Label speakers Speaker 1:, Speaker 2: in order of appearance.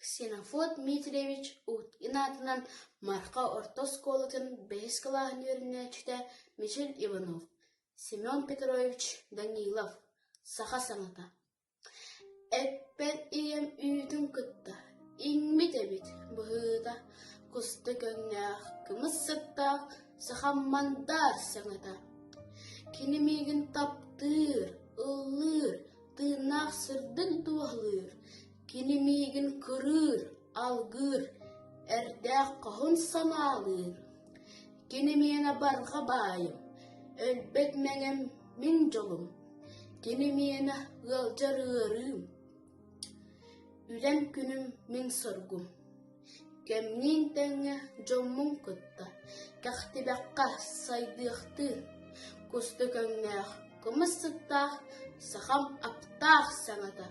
Speaker 1: Ксенофонт Дмитриевич Уткин атынан марқа орта сколатын бәйіс кылағын өріннәчті Мишель Иванов, Семен Петрович Данилов, саха саңата. Әппен ием үйдің күтті, иңмет әбет бұғыда, құсты көңнәқ, кымыз сыттақ, сахаммандар саңата. Кенемеген таптыр, ұлыр, тынақ сырдың туғылыр, кенемеген күрір, алғыр, әрдәқ қағын саналыр. Кенемені барға байым, өлбет мәңім мен жолым, кенемені ғылжарырым, үлән күнім мен сұргым. Кәмнен тәңі жоммын күтті, кәқтебәққа сайдықты, күсті көңнәқ, күміс сыттақ, сахам аптақ саңата.